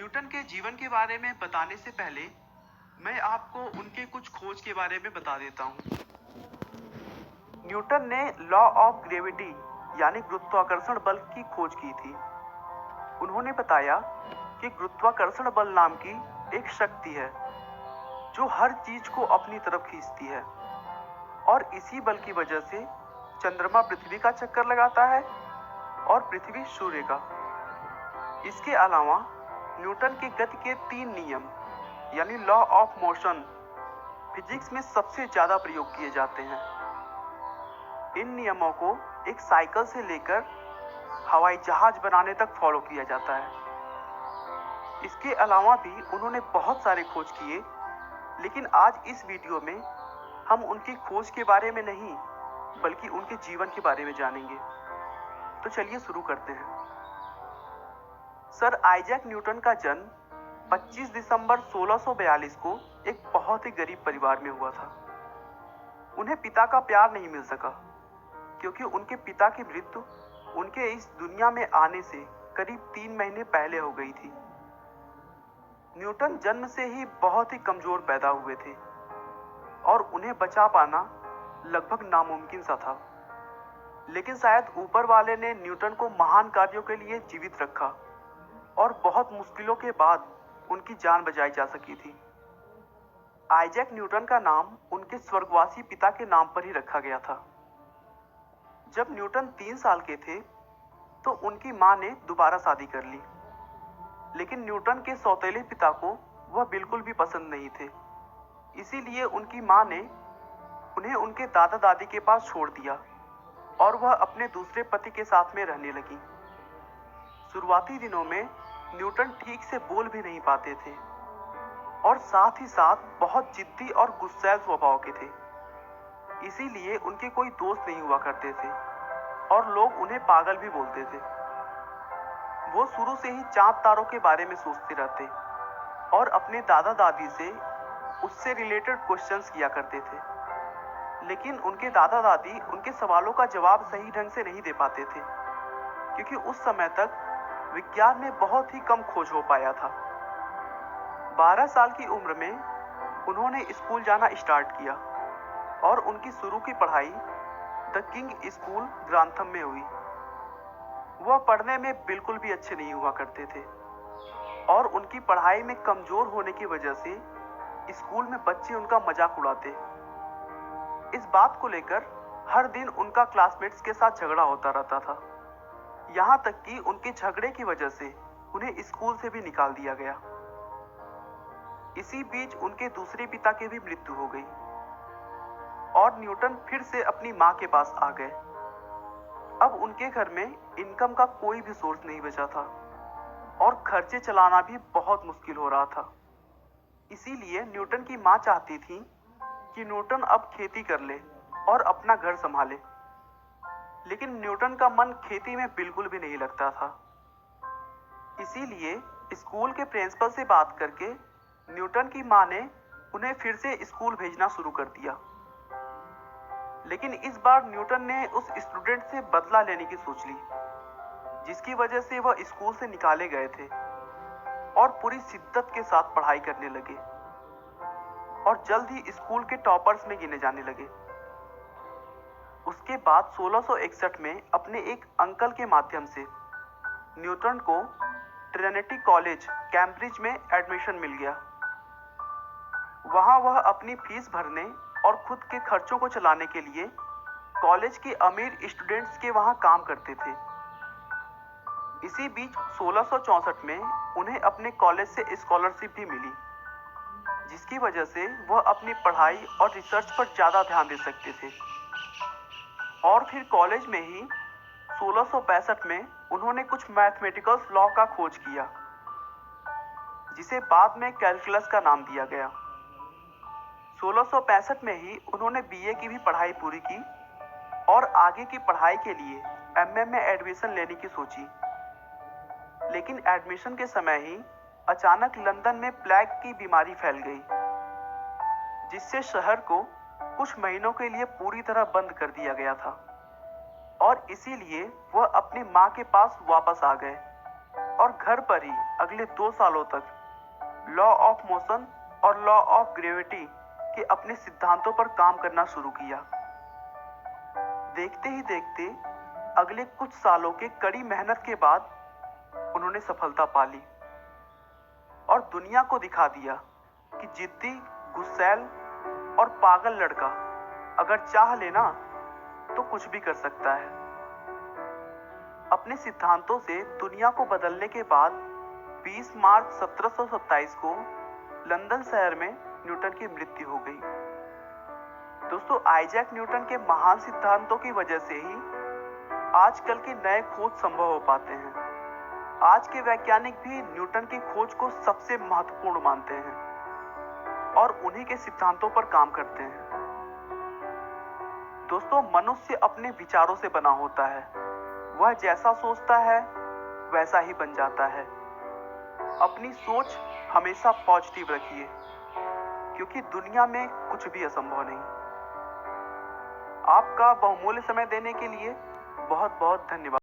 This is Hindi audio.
न्यूटन के जीवन के बारे में बताने से पहले मैं आपको उनके कुछ खोज के बारे में बता देता हूँ। न्यूटन ने लॉ ऑफ ग्रेविटी यानी गुरुत्वाकर्षण बल की खोज की थी। उन्होंने बताया कि गुरुत्वाकर्षण बल नाम की एक शक्ति है जो हर चीज को अपनी तरफ खींचती है और इसी बल की वजह से चंद्रमा पृथ्वी का चक्कर लगाता है और पृथ्वी सूर्य का। इसके अलावा न्यूटन के गति के 3 नियम यानी लॉ ऑफ मोशन फिजिक्स में सबसे ज्यादा प्रयोग किए जाते हैं। इन नियमों को एक साइकिल से लेकर हवाई जहाज बनाने तक फॉलो किया जाता है। इसके अलावा भी उन्होंने बहुत सारे खोज किए, लेकिन आज इस वीडियो में हम उनकी खोज के बारे में नहीं बल्कि उनके जीवन के बारे में जानेंगे। तो चलिए शुरू करते हैं। सर आइजैक न्यूटन का जन्म 25 दिसंबर 1642 को एक बहुत ही गरीब परिवार में हुआ था। उन्हें पिता का प्यार नहीं मिल सका क्योंकि उनके पिता की मृत्यु उनके इस दुनिया में आने से करीब 3 महीने पहले हो गई थी। न्यूटन जन्म से ही बहुत ही कमजोर पैदा हुए थे और उन्हें बचा पाना लगभग नामुमकिन सा था। लेकिन शायद ऊपर वाले ने न्यूटन को महान कार्यों के लिए जीवित रखा और बहुत मुश्किलों के बाद उनकी जान बचाई जा सकी थी। आइजैक न्यूटन का नाम उनके स्वर्गवासी पिता के नाम पर ही रखा गया था। जब न्यूटन 3 साल के थे तो उनकी मां ने दोबारा शादी कर ली, लेकिन न्यूटन के सौतेले पिता को वह बिल्कुल भी पसंद नहीं थे। इसीलिए उनकी मां ने उन्हें उनके दादा दादी के पास छोड़ दिया और वह अपने दूसरे पति के साथ में रहने लगी। शुरुआती दिनों में न्यूटन ठीक से बोल भी नहीं पाते थे और साथ ही साथ बहुत जिद्दी और गुस्सैल स्वभाव के थे। इसीलिए उनके कोई दोस्त नहीं हुआ करते थे और लोग उन्हें पागल भी बोलते थे। वो शुरू से ही चांद तारों के बारे में सोचते रहते और अपने दादा दादी से उससे रिलेटेड क्वेश्चंस किया करते थे, लेकिन उनके दादा दादी उनके सवालों का जवाब सही ढंग से नहीं दे पाते थे क्योंकि उस समय तक विज्ञान में बहुत ही कम खोज हो पाया था। 12 साल की उम्र में उन्होंने स्कूल जाना स्टार्ट किया और उनकी शुरू की पढ़ाई द किंग स्कूल ग्रांथम में हुई। वह पढ़ने में बिल्कुल भी अच्छे नहीं हुआ करते थे और उनकी पढ़ाई में कमजोर होने की वजह से स्कूल में बच्चे उनका मजाक उड़ाते। इस बात को लेकर हर दिन उनका क्लासमेट्स के साथ झगड़ा होता रहता था। यहाँ तक कि उनके झगड़े की वजह से उन्हें स्कूल से भी निकाल दिया गया। इसी बीच उनके दूसरे पिता की भी मृत्यु हो गई और न्यूटन फिर से अपनी मां के पास आ गए। अब उनके घर में इनकम का कोई भी सोर्स नहीं बचा था और खर्चे चलाना भी बहुत मुश्किल हो रहा था। इसीलिए न्यूटन की मां चाहती थी कि न्यूटन अब खेती कर ले और अपना घर संभाले, लेकिन न्यूटन का मन खेती में बिल्कुल भी नहीं लगता था। इसीलिए स्कूल के प्रिंसिपल से बात करके न्यूटन की मां ने उन्हें फिर से स्कूल भेजना शुरू कर दिया। लेकिन इस बार न्यूटन ने उस स्टूडेंट से बदला लेने की सोच ली, जिसकी वजह से वह स्कूल से निकाले गए थे और पूरी शिद्दत के साथ पढ़ाई करने लगे और जल्द ही स्कूल के टॉपर्स में गिने जाने लगे। उसके बाद 1661 में अपने एक अंकल के माध्यम से न्यूटन को ट्रिनिटी कॉलेज कैम्ब्रिज में एडमिशन मिल गया। वहां वह अपनी फीस भरने और खुद के खर्चों को चलाने के लिए कॉलेज के अमीर स्टूडेंट्स के वहां काम करते थे। इसी बीच 1664 में उन्हें अपने कॉलेज से स्कॉलरशिप भी मिली, जिसकी वजह से वह अपनी पढ़ाई और रिसर्च पर ज्यादा ध्यान दे सकते थे। और फिर कॉलेज में ही 1665 में उन्होंने कुछ मैथमेटिकल लॉ का खोज किया, जिसे बाद में कैलकुलस का नाम दिया गया। 1665 में ही उन्होंने बीए की भी पढ़ाई पूरी की और आगे की पढ़ाई के लिए एमए में एडमिशन लेने की सोची। लेकिन एडमिशन के समय ही अचानक लंदन में प्लेग की बीमारी फैल गई, जिससे शहर को कुछ महीनों के लिए पूरी तरह बंद कर दिया गया था और इसीलिए वह अपनी मां के पास वापस आ गए। और घर पर ही अगले 2 सालों तक लॉ ऑफ मोशन और लॉ ऑफ ग्रेविटी के अपने सिद्धांतों पर काम करना शुरू किया। देखते ही देखते अगले कुछ सालों के कड़ी मेहनत के बाद उन्होंने सफलता पा ली और दुनिया को दिखा दिया कि जिद्दी, गुस्सैल और पागल लड़का अगर चाह लेना तो कुछ भी कर सकता है। अपने सिद्धांतों से दुनिया को बदलने के बाद 20 मार्च 1727 को लंदन शहर में न्यूटन की मृत्यु हो गई। दोस्तों, आइजैक न्यूटन के महान सिद्धांतों की वजह से ही आजकल के नए खोज संभव हो पाते हैं। आज के वैज्ञानिक भी न्यूटन की खोज को सबसे महत्वपूर्ण मानते हैं और उन्हीं के सिद्धांतों पर काम करते हैं। दोस्तों, मनुष्य अपने विचारों से बना होता है। वह जैसा सोचता है वैसा ही बन जाता है। अपनी सोच हमेशा पॉजिटिव रखिए, क्योंकि दुनिया में कुछ भी असंभव नहीं। आपका बहुमूल्य समय देने के लिए बहुत बहुत धन्यवाद।